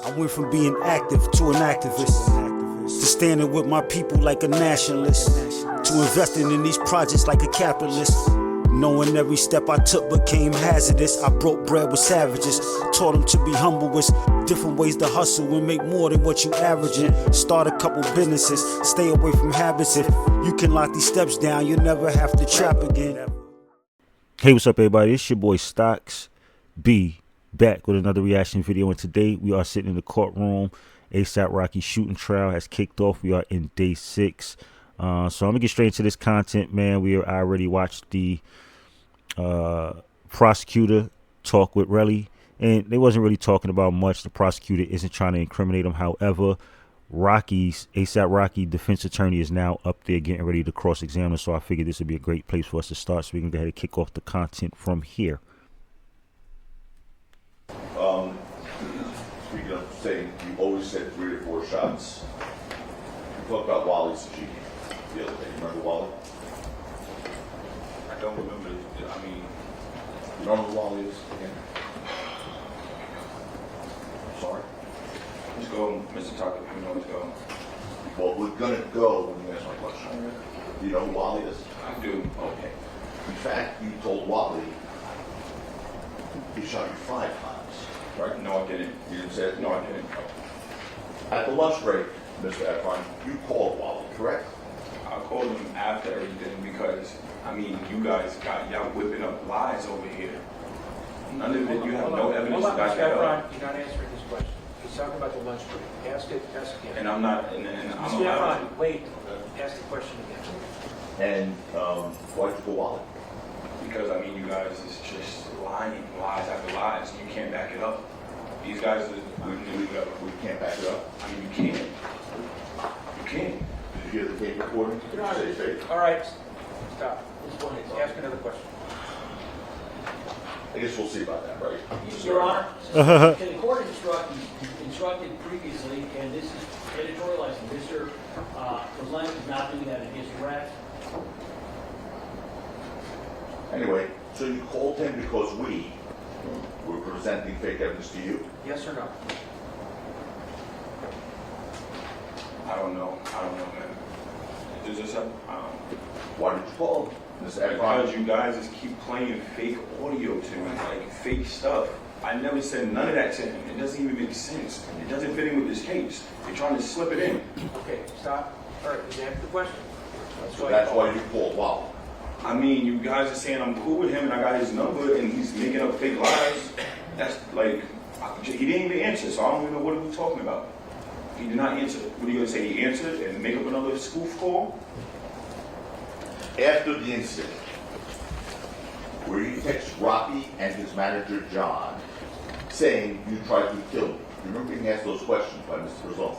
I went from being active to an activist, to standing with my people like a nationalist, to investing in these projects like a capitalist. Knowing every step I took became hazardous. I broke bread with savages, taught them to be humble with different ways to hustle and make more than what you averaging. Start a couple businesses, stay away from habits. If you can lock these steps down, you'll never have to trap again. Hey, what's up everybody? It's your boy Stocks B, back with another reaction video, and today we are sitting in the courtroom. ASAP Rocky shooting trial has kicked off. We are in day 6. So I'm gonna get straight into this content, man. I already watched the prosecutor talk with Relly, and they wasn't really talking about much. The prosecutor isn't trying to incriminate him. However, ASAP Rocky defense attorney is now up there getting ready to cross-examine. So I figured this would be a great place for us to start, so we can go ahead and kick off the content from here. Speaking of saying, you always said 3 to 4 shots. You talked about Wally Sajidi the other day. You remember Wally? I don't remember. I mean, you don't know who Wally is? Again? Sorry? let's go, Mr. Tucker. We know what's going. Well, we're gonna go when you answer my question. Do you know who Wally is? I do. Okay. In fact, you told Wally he shot you 5 times, right? No, I didn't. You didn't say it? No, I didn't. At the lunch break, Mr. Efron, you called Wally, correct? I called him after everything because, I mean, you guys y'all whipping up lies over here. None of it, you have no evidence to back that up. You're not answering this question. He's talking about the lunch break. Ask it again. And I'm not, and I'm Mr. allowed Efron, wait. Ask the question again. And why'd you call Wally? because, I mean, you guys is just lying, lies after lies. You can't back it up. These guys are, We can't back it up. I mean, you can't. You can't. Did you hear the tape recording? Did you say fake? All right. Stop. Ask another question. I guess we'll see about that, right? Your Honor, the court instructed previously, and this is editorializing, Mr. Glenn is not doing that in his arrest. Anyway, so you called him because we were presenting fake evidence to you? Yes or no? I don't know, man. Does this happen? I don't know. Why did you call him? Mr. Because Efron? you guys just keep playing fake audio to me, like fake stuff. I never said none of that to him. It doesn't even make sense. It doesn't fit in with this case. You're trying to slip it in. Okay, stop. All right, just answer the question. So that's why you called Wally. I mean, you guys are saying I'm cool with him and I got his number and he's making up fake lies. That's like, he didn't even answer, so I don't even know what are we talking about. He did not answer. What are you going to say? He answered and make up another spoof call? After the incident, where you text Rocky and his manager John, saying you tried to kill him. You remember being asked those questions by Mr. Rizzo?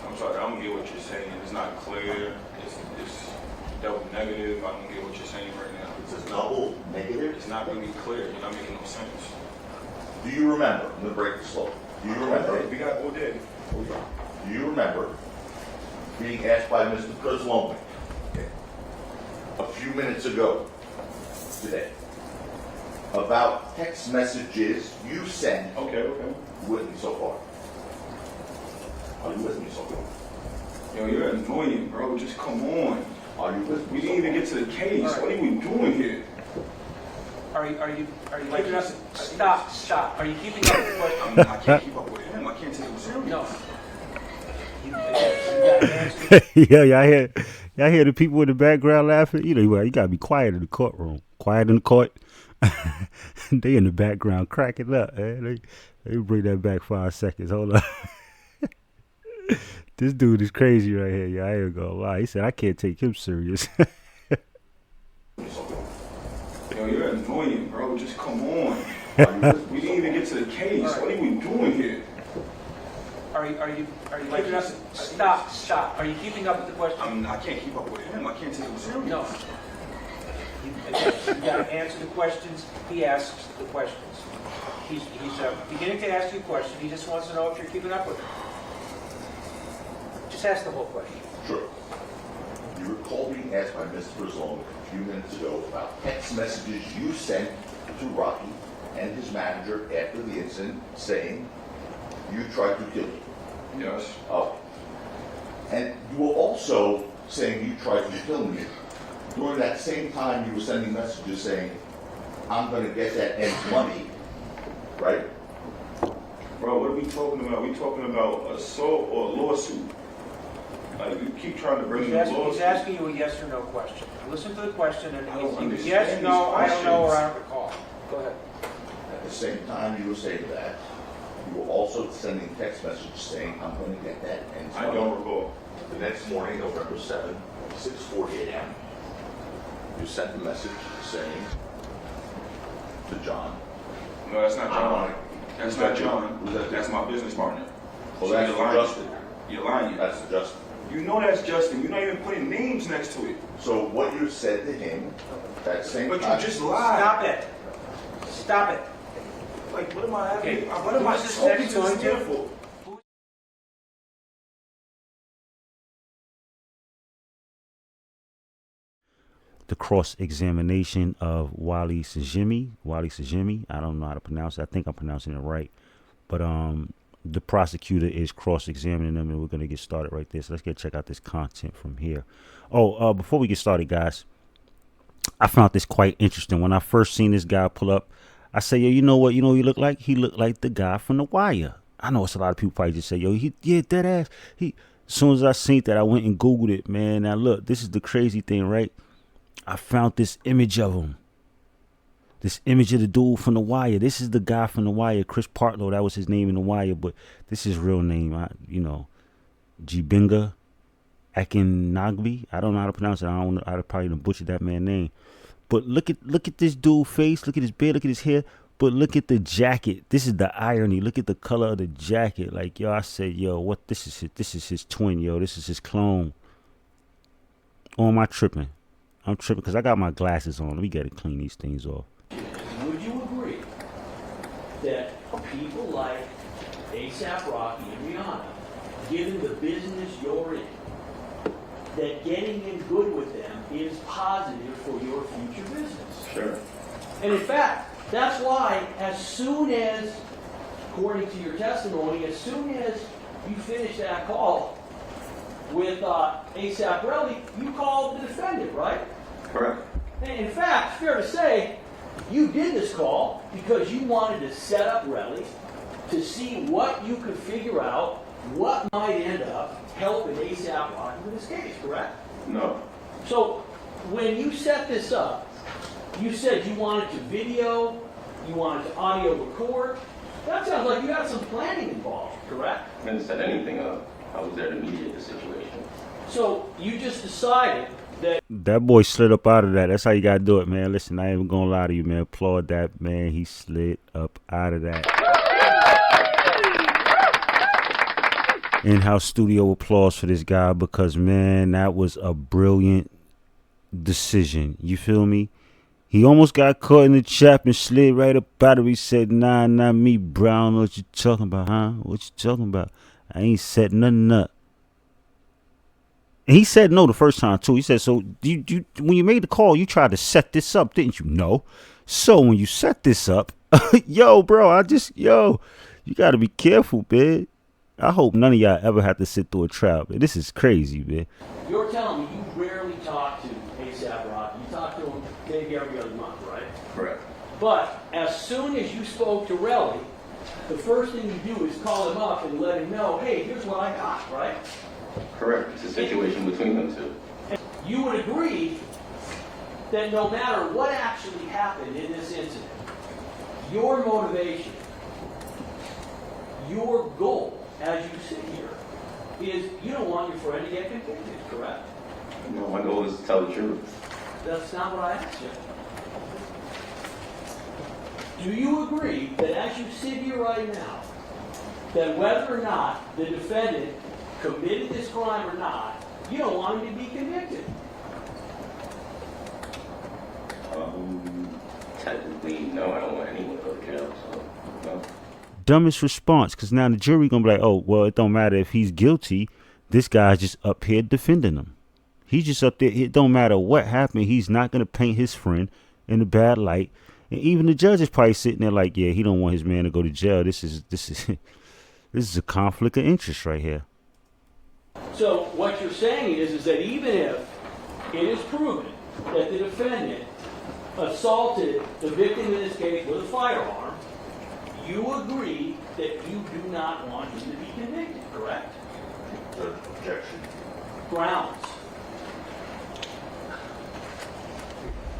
I'm sorry, I don't get what you're saying. It's not clear. It's double negative. I don't get what you're saying right now. It's a double negative. It's not really clear. You're not making no sense. Do you remember? I'm going to break the slow. Do you remember? We got all day. Do you remember being asked by Mr. Preslomik a few minutes ago today about text messages you sent? Okay. With me so far? Are you with me so far? Yo, you're annoying, bro. Just come on. Are you with me? We didn't even get to the case. Right. What are we doing here? Are you keeping up? Stop. Are you keeping up with the question? I can't keep up with him. I can't take him serious. No. You gotta answer. Yeah, y'all hear the people in the background laughing? You know, you gotta be quiet in the courtroom. Quiet in the court. They in the background cracking up, man. They bring that back 5 seconds. Hold on. This dude is crazy right here. Yeah, I ain't gonna lie. He said I can't take him serious. Yo, you're annoying, bro. Just come on. We didn't even get to the case. Right. What are we doing here? Are you keeping up? Stop. Are you keeping up with the question? I can't keep up with him. I can't take him serious. No. You got to answer the questions. He asks the questions. He's beginning to ask you a question. He just wants to know if you're keeping up with him. Just ask the whole question. Sure. You recall being asked by Mr. Preslomik a few minutes ago about text messages you sent to Rocky and his manager after the incident saying you tried to kill him. Yes. Oh. And you were also saying you tried to kill me. During that same time, you were sending messages saying, I'm going to get that N's money, right? Bro, what are we talking about? We talking about assault or lawsuit? Like, you keep trying to bring in lawsuit. He's asking you a yes or no question. Listen to the question and I don't either understand yes, these no, I don't know, or I questions. don't recall. Go ahead. At the same time you were saying that, you were also sending text messages saying, I'm going to get that N's money. I don't recall. The next morning, November 7th, 6:40 a.m., you sent a message saying to John, No, that's not I John. want it. That's Who's not that you? John. Who's that you? That's my business partner. Well, So that's you're lying. Justin. You're lying. That's Justin. You know that's Justin. You're not even putting names next to it. So what you said to him, that same But time, you just lied. Stop it. Stop it. Like, what am I having? Okay, What am I who's this talking next to this going to? man for? The cross-examination of Wally Sajimi. I don't know how to pronounce it. I think I'm pronouncing it right. But the prosecutor is cross-examining them, and we're going to get started right there. So let's check out this content from here. Oh, before we get started, guys, I found this quite interesting. When I first seen this guy pull up, I said, yo, you know what? You know what he looked like? He looked like the guy from The Wire. I know it's a lot of people probably just say, yo, dead ass. As soon as I seen that, I went and Googled it, man. Now, look, this is the crazy thing, right? I found this image of him. This image of the dude from The Wire. This is the guy from The Wire, Chris Partlow. That was his name in The Wire, but this is his real name. Jibinga Akinagbe. I don't know how to pronounce it. I'd probably butcher that man's name. But look at this dude's face. Look at his beard. Look at his hair. But look at the jacket. This is the irony. Look at the color of the jacket. Like, yo, I said, yo, what? This is his twin, yo. This is his clone. Or am I tripping? I'm tripping because I got my glasses on. Let me get to clean these things off. Would you agree that people like A$AP Rocky and Rihanna, given the business you're in, that getting in good with them is positive for your future business? Sure. And in fact, that's why as soon as, according to your testimony, as soon as you finish that call with A$AP Rocky, you called the defendant, right? Correct. And in fact, it's fair to say, you did this call because you wanted to set up Relly to see what you could figure out, what might end up helping A$AP Rocky with his case, correct? No. So when you set this up, you said you wanted to video, you wanted to audio record. That sounds like you got some planning involved, correct? I didn't set anything up. I was there to mediate the situation. So you just decided that That boy slid up out of that. That's how you got to do it, man. Listen, I ain't even going to lie to you, man. Applaud that, man. He slid up out of that. In-house studio applause for this guy because, man, that was a brilliant decision. You feel me? He almost got caught in the trap and slid right up out of it. He said, nah, not me, Brown. What you talking about, huh? What you talking about? I ain't set nothing up. And he said no the first time, too. He said, so you when you made the call, you tried to set this up, didn't you? No. So when you set this up, yo, bro, you got to be careful, man. I hope none of y'all ever have to sit through a trial, man. This is crazy, man. you're telling me you rarely talk to A$AP Rocky. You talk to him maybe every other month, right? Correct. But as soon as you spoke to Relly, the first thing you do is call him up and let him know, hey, here's what I got, right? Correct. It's a situation between them two. You would agree that no matter what actually happened in this incident, your motivation, your goal as you sit here is you don't want your friend to get convicted, correct? No, my goal is to tell the truth. That's not what I asked you. Do you agree that as you sit here right now, that whether or not the defendant committed this crime or not, you don't want him to be convicted? Technically, no, I don't want anyone to go to jail, so no. Dumbest response, because now the jury going to be like, oh, well, it don't matter if he's guilty. This guy's just up here defending him. He's just up there. It don't matter what happened. He's not going to paint his friend in a bad light. And even the judge is probably sitting there like, yeah, he don't want his man to go to jail. This is This is a conflict of interest right here. So what you're saying is that even if it is proven that the defendant assaulted the victim in this case with a firearm, you agree that you do not want him to be convicted, correct? Objection. Grounds.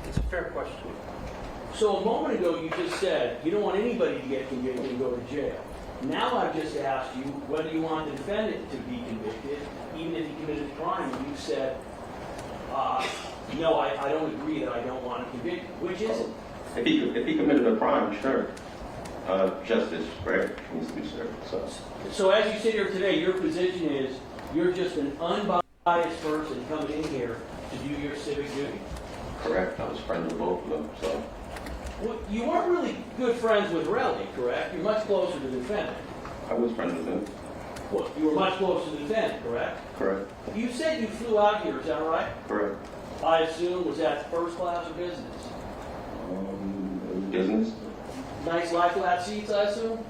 It's a fair question. So a moment ago you just said you don't want anybody to get convicted and go to jail. Now I've just asked you whether you want the defendant to be convicted, even if he committed a crime, and you said, no, I don't agree that I don't want to convict him. Which is it? If he committed a crime, sure. Justice, right, needs to be served. So as you sit here today, your position is you're just an unbiased person coming in here to do your civic duty. Correct. I was friends with both of them, so. Well, you weren't really good friends with Relly, correct? You're much closer to the defendant. I was friends with him. Well, you were much closer to the defendant, correct? Correct. You said you flew out here, is that right? Correct. I assume, was that first class or business? Business? Nice lie flat seats, I assume?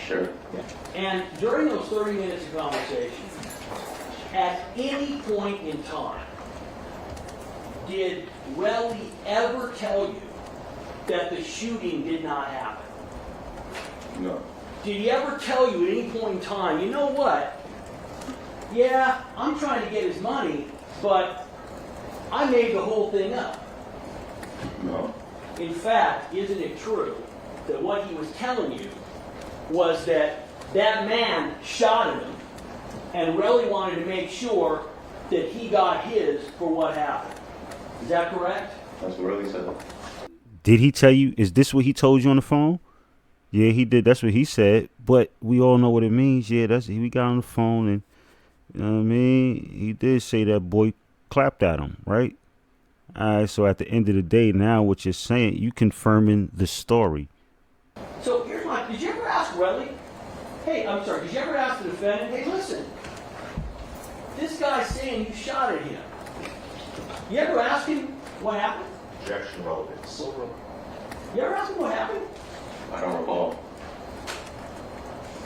Sure. And during those 30 minutes of conversation, at any point in time, did Relly ever tell you that the shooting did not happen? No. Did he ever tell you at any point in time, you know what? Yeah, I'm trying to get his money, but I made the whole thing up. No. In fact, isn't it true that what he was telling you was that that man shot at him and really wanted to make sure that he got his for what happened? Is that correct? That's what Relly said. Did he tell you? Is this what he told you on the phone? Yeah, he did. That's what he said. But we all know what it means. Yeah, we got on the phone and, you know what I mean? He did say that boy clapped at him, right? All right, so at the end of the day, now what you're saying, you confirming the story. So here's my, did you ever ask Relly? Hey, I'm sorry, did you ever ask the defendant, hey, listen, this guy's saying you shot at him. You ever ask him what happened? Objection, relevance. You ever ask him what happened? I don't recall.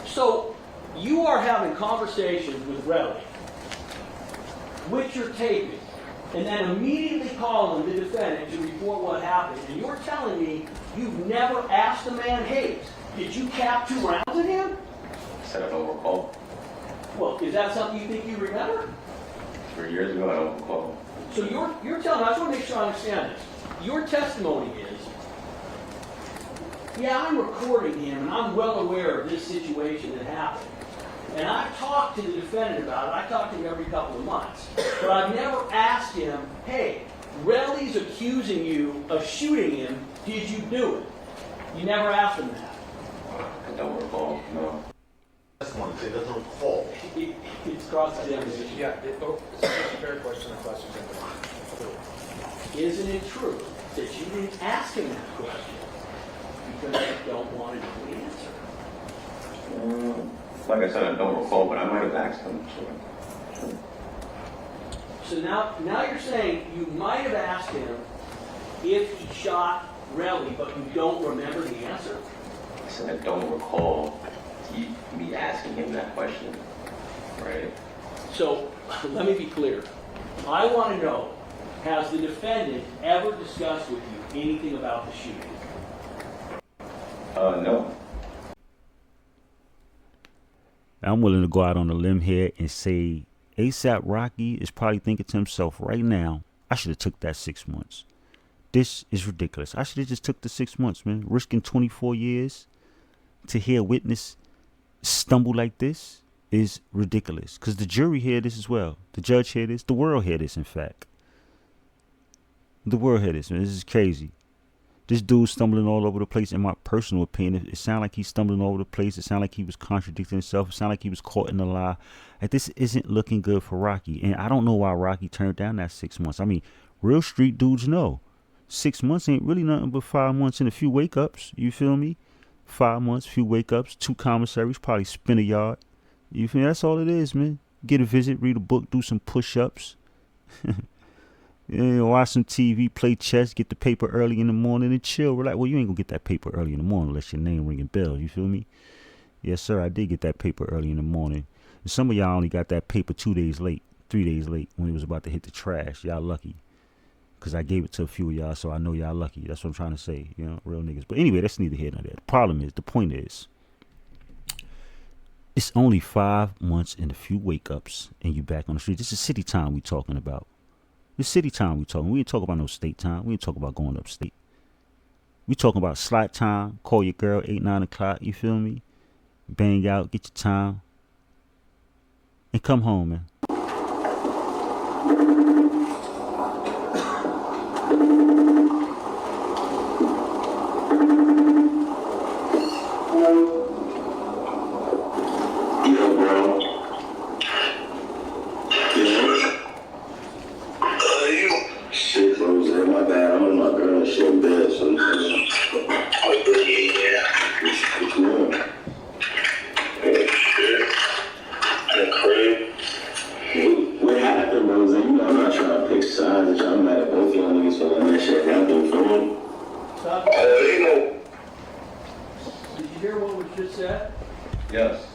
So you are having conversations with Relly, which you're taping, and then immediately calling the defendant to report what happened. And you're telling me you've never asked the man, hey, did you cap 2 rounds at him? I said I don't recall. Well, is that something you think you remember? 3 years ago, I don't recall. So you're telling me, I just want to make sure I understand this. Your testimony is, yeah, I'm recording him, and I'm well aware of this situation that happened. And I've talked to the defendant about it. I talk to him every couple of months. But I've never asked him, hey, Relly's accusing you of shooting him. Did you do it? You never asked him that. I don't recall, no. That's one thing, doesn't recall. It's cross-examination. Yeah, it's a fair question. Isn't it true that you didn't ask him that question because you don't want to know the answer? Like I said, I don't recall, but I might have asked him. Sure. So now you're saying you might have asked him if he shot Relly, but you don't remember the answer? I said I don't recall me asking him that question, right? So let me be clear. I want to know, has the defendant ever discussed with you anything about the shooting? No. I'm willing to go out on a limb here and say ASAP Rocky is probably thinking to himself right now, I should have took that 6 months. This is ridiculous. I should have just took the 6 months, man. Risking 24 years to hear a witness stumble like this is ridiculous. Because the jury heard this as well. The judge heard this. The world heard this, in fact. The world heard this, man. This is crazy. This dude stumbling all over the place. In my personal opinion, it sounded like he's stumbling all over the place. It sounded like he was contradicting himself. It sounded like he was caught in a lie. Like, this isn't looking good for Rocky. And I don't know why Rocky turned down that 6 months. I mean, real street dudes know 6 months ain't really nothing but 5 months and a few wake ups. You feel me? 5 months, few wake ups, 2 commissaries, probably spin a yard. You feel me? That's all it is, man. Get a visit, read a book, do some push ups. Yeah, watch some TV, play chess, get the paper early in the morning and chill. Relax. Well, you ain't gonna get that paper early in the morning unless your name ringing bells. You feel me? Yes, sir, I did get that paper early in the morning. And some of y'all only got that paper 2 days late, 3 days late when it was about to hit the trash. Y'all lucky. Because I gave it to a few of y'all, so I know y'all lucky. That's what I'm trying to say, you know, real niggas. But anyway, that's neither here nor there. The point is, it's only 5 months and a few wake-ups, and you back on the street. This is city time we talking about. This city time we talking. We ain't talking about no state time. We ain't talking about going upstate. We talking about slot time. Call your girl 8, 9 o'clock. You feel me? Bang out, get your time, and come home, man. Shit, Rose, my bad. I'm in my girl shit in bed, so what you doing? Shit. In the crib. What happened, Rose? You know I'm not trying to pick sides. I'm mad at both y'all niggas for letting that shit happen, for me. Did you hear what was just said? Yes.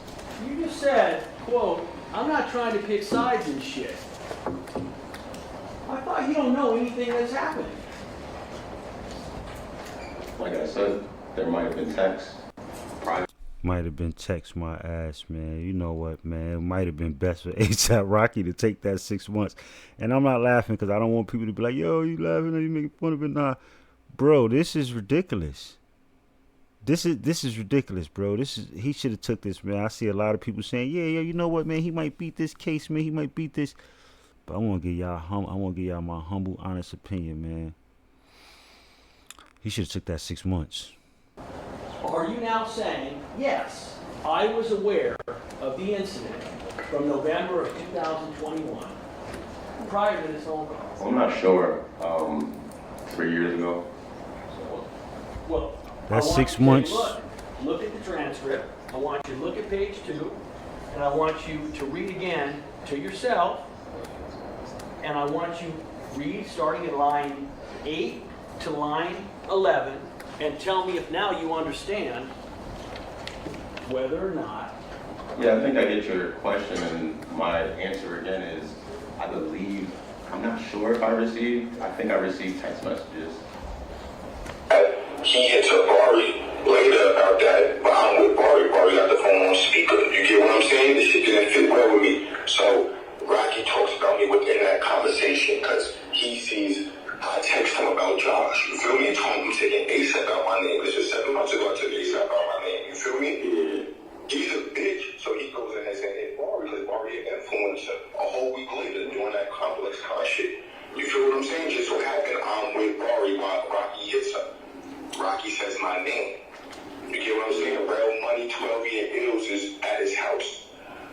You just said, quote, I'm not trying to pick sides and shit. I thought you don't know anything that's happening. Like I said, there might have been text. Might have been text my ass, man. You know what, man? It might have been best for A$AP Rocky to take that 6 months. And I'm not laughing because I don't want people to be like, yo, you laughing or you making fun of it? Nah. Bro, this is ridiculous. This is ridiculous, bro. He should have took this, man. I see a lot of people saying, yeah, you know what, man? He might beat this case, man. He might beat this. But I want to give y'all my humble, honest opinion, man. He should have took that 6 months. Are you now saying, yes, I was aware of the incident from November of 2021, prior to this phone call? I'm not sure. 3 years ago. So, well, That's I want 6 you to months. Look at the transcript. I want you to look at page 2, and I want you to read again to yourself, and I want you to read starting at line 8 to line 11, and tell me if now you understand whether or not. Yeah, I think I get your question, and my answer again is, I believe, I'm not sure if I think I received text messages. He hits up Bari later about that, but I'm with Bari. Bari got the phone on speaker. You get what I'm saying? This shit didn't fit well with me. So Rocky talks about me within that conversation because he sees I text him about Josh. You feel me? And told him I'm taking A$AP out my name. This is 7 months ago. I took A$AP out my name. You feel me? Yeah. He's a bitch. So he goes in and says, hey, Bari, because Bari an influencer. A whole week later doing that complex car shit. You feel what I'm saying? Just so happened I'm with Bari while Rocky hits her. Rocky says my name. You get what I'm saying? Real Money 12-year bills is at his house.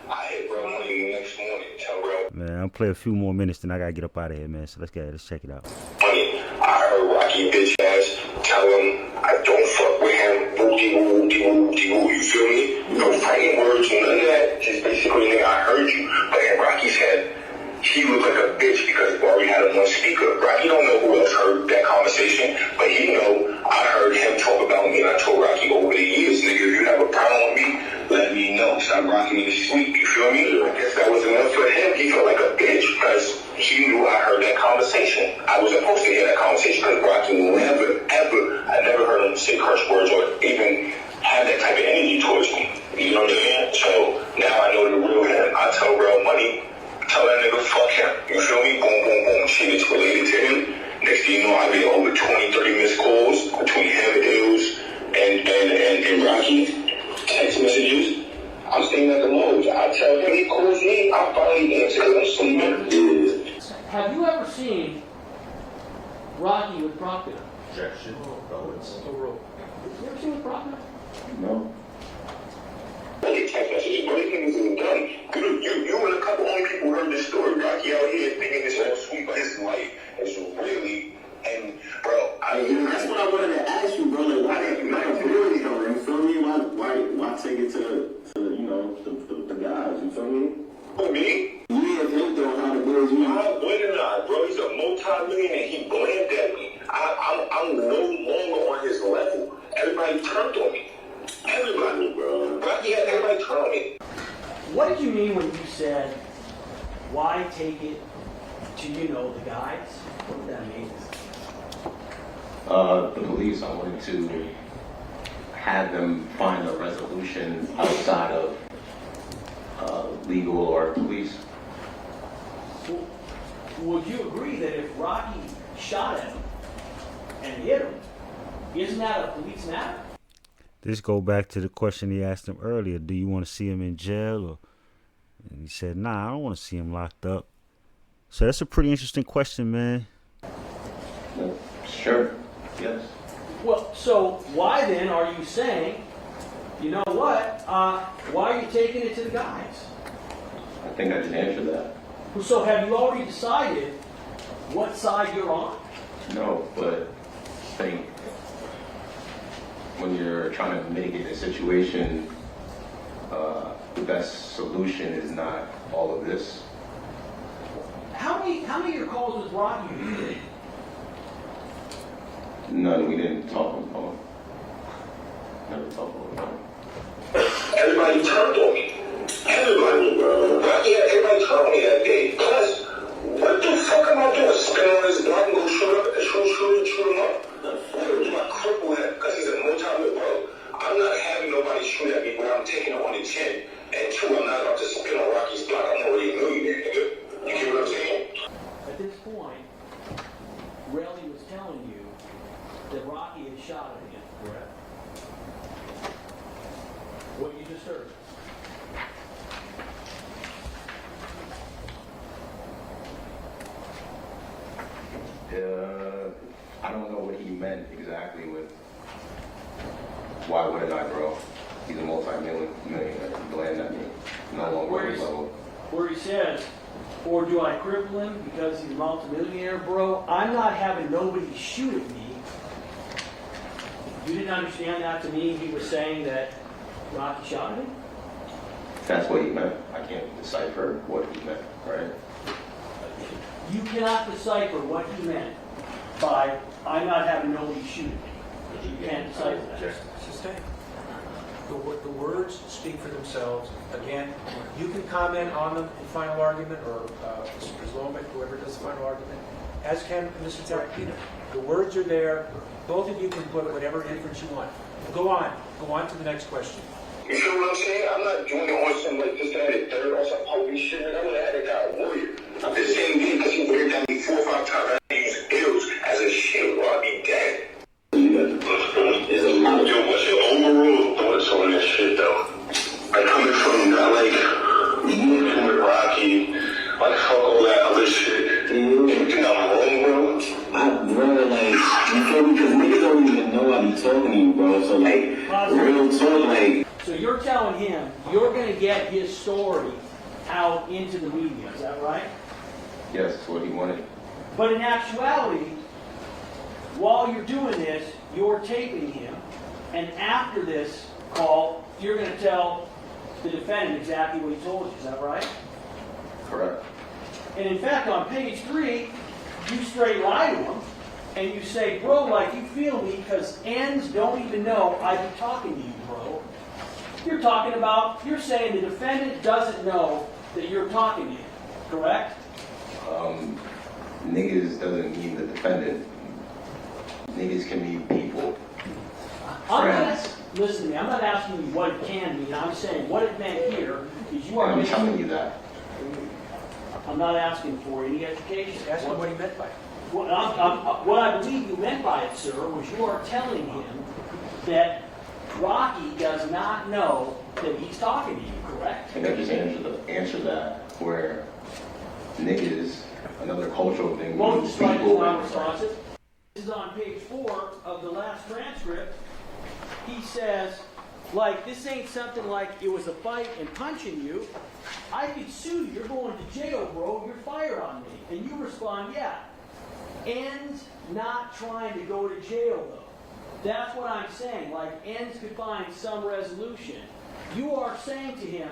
I hit Real Money the next morning. Tell Real Man, I'll play a few more minutes, then I gotta get up out of here, man. So let's check it out. Money. I heard Rocky bitch ass tell him I don't fuck with him. Woo-dee-woo. You feel me? No fighting words, none of that. Just basically, nigga, I heard you. But in Rocky's head, he looked like a bitch because Bari had him on speaker. Rocky don't know who else heard that conversation, but he know I heard him talk about me, and I told Rocky over the years, nigga, if you have a problem with me, let me know. Stop rocking me to sleep. You feel me? I guess that was enough for him. He felt like a bitch because he knew I heard that conversation. I was supposed to hear that conversation because Rocky I never heard him say curse words or even have that type of energy towards me. You know what I'm saying? So now I know the real him. I tell Real Money, tell that nigga fuck him. You feel me? Boom, boom, boom. Shit is related to him. Next thing you know, I get over 20, 30 missed calls between him and Ills and Rocky. Text messages. I'm staying at the lodge. I tell him, he calls me. I finally answer because I'm sleeping. Have you ever seen Rocky with Proctor? Objection. You ever seen with Proctor? No. I get text messages, bro. These niggas isn't done. You and a couple only people heard this story. Rocky out here thinking it's all sweet, but his life is really, and bro, that's what I wanted to ask you, bro. Like, why didn't you really though? You feel me? Why take it to you know the guys? You feel me? Who, me? Yeah, if him though, how the boys you? I wouldn't not, bro. He's a multi-millionaire. He blamed at me. I'm no longer on his level. Everybody turned on me. Everybody, bro. Rocky had me. What did you mean when you said, why take it to, the guys? What did that mean? The police, I wanted to have them find a resolution outside of legal or police. Well, would you agree that if Rocky shot him and hit him, isn't that a police matter? This go back to the question he asked him earlier. Do you want to see him in jail? And he said, nah, I don't want to see him locked up. So that's a pretty interesting question, man. Well, sure, yes. Well, so why then are you saying, you know what, why are you taking it to the guys? I think I can answer that. So have you already decided what side you're on? No, but I think when you're trying to mitigate a situation, the best solution is not all of this. How many of your calls with Rocky you did? None, we didn't talk on the phone. Never talked on the phone. Everybody turned on me. Everybody. Rocky had everybody turn on me that day. Plus, what the fuck am I doing? Spin on his block and go shoot him up? What do my cripple at? Because he's a multi-million bro. I'm not having nobody shoot at me when I'm taking it on the chin. And two, I'm not about to spin on Rocky's block. I'm already a millionaire, nigga. You get what I'm saying? At this point, Relly was telling you that Rocky had shot at him, correct? What you just heard. I don't know what he meant exactly with why wouldn't I, bro? He's a multi-millionaire. Bland at me. No longer level. Where he says, or do I cripple him because he's a multimillionaire, bro? I'm not having nobody shoot at me. You didn't understand that to me? He was saying that Rocky shot at him? That's what he meant. I can't decipher what he meant, right? You cannot decipher what he meant by, I'm not having nobody shoot at me. You can't decipher that. Just stay. The words speak for themselves. Again, you can comment on them in final argument, or Mr. Zlomek, whoever does the final argument, as can Mr. Tarantino. The words are there. Both of you can put whatever inference you want. Go on to the next question. You feel what I'm saying? I'm not doing it on some like this, that, and third, on some police shit. I'm gonna have that guy a warrior. I'm the same thing because he waved at me 4 or 5 times. I use ills as a shield or I'll be dead. Yo, what's your overall thoughts on that shit though? Like coming from not like moving with Rocky, like fuck all that other shit. You think I'm wrong, bro? Bro, like, you feel me? Because niggas don't even know I be talking to you, bro. So, like, real talk, like. So you're telling him you're going to get his story out into the media, is that right? Yes, that's what he wanted. But in actuality, while you're doing this, you're taping him, and after this call, you're going to tell the defendant exactly what he told you, is that right? Correct. And in fact, on page 3, you straight lie to him, and you say, bro, like you feel me, because ends don't even know I be talking to you, bro. You're saying the defendant doesn't know that you're talking to him, correct? Niggas doesn't mean the defendant. Niggas can mean people. Listen to me, I'm not asking you what it can mean. I'm saying what it meant here is you are I'm making... telling you that. I'm not asking for any education. Ask him what he meant by it. What I believe you meant by it, sir, was you are telling him that Rocky does not know that he's talking to you, correct? I think I just answered that, where niggas, another cultural thing. Won't you strike as people- non-responsive? This is on page 4 of the last transcript. He says, like, this ain't something like it was a fight and punching you. I could sue you. You're going to jail, bro. You're fired on me. And you respond, yeah. Ends not trying to go to jail, though. That's what I'm saying. Like, ends could find some resolution. You are saying to him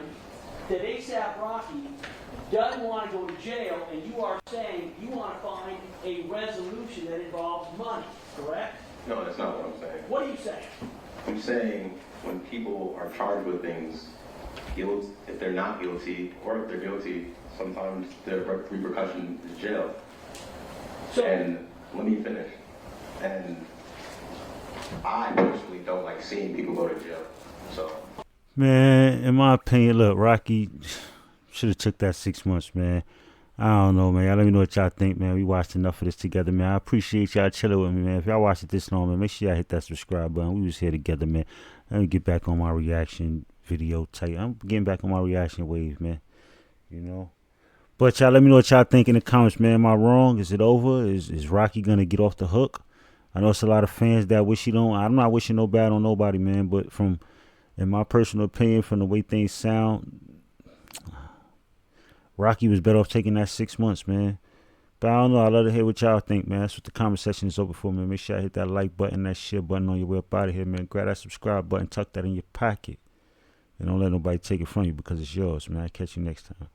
that ASAP Rocky doesn't want to go to jail, and you are saying you want to find a resolution that involves money, correct? No, that's not what I'm saying. What are you saying? I'm saying when people are charged with things, guilt, if they're not guilty, or if they're guilty, sometimes the repercussion is jail. And let me finish. And I personally don't like seeing people go to jail. So, Man, in my opinion, look, Rocky should have took that 6 months, man. I don't know, man. Y'all let me know what y'all think, man. We watched enough of this together, man. I appreciate y'all chilling with me, man. If y'all watched it this long, man, make sure y'all hit that subscribe button. We was here together, man. Let me get back on my reaction video type. I'm getting back on my reaction wave, man. You know? But y'all let me know what y'all think in the comments, man. Am I wrong? Is it over? Is Rocky going to get off the hook? I know it's a lot of fans that wish he don't. I'm not wishing no bad on nobody, man. But in my personal opinion, from the way things sound, Rocky was better off taking that 6 months, man. But I don't know. I'd love to hear what y'all think, man. That's what the comment section is open for, man. Make sure I hit that like button, that share button on your way up out of here, man. Grab that subscribe button, tuck that in your pocket. And don't let nobody take it from you because it's yours, man. I'll catch you next time.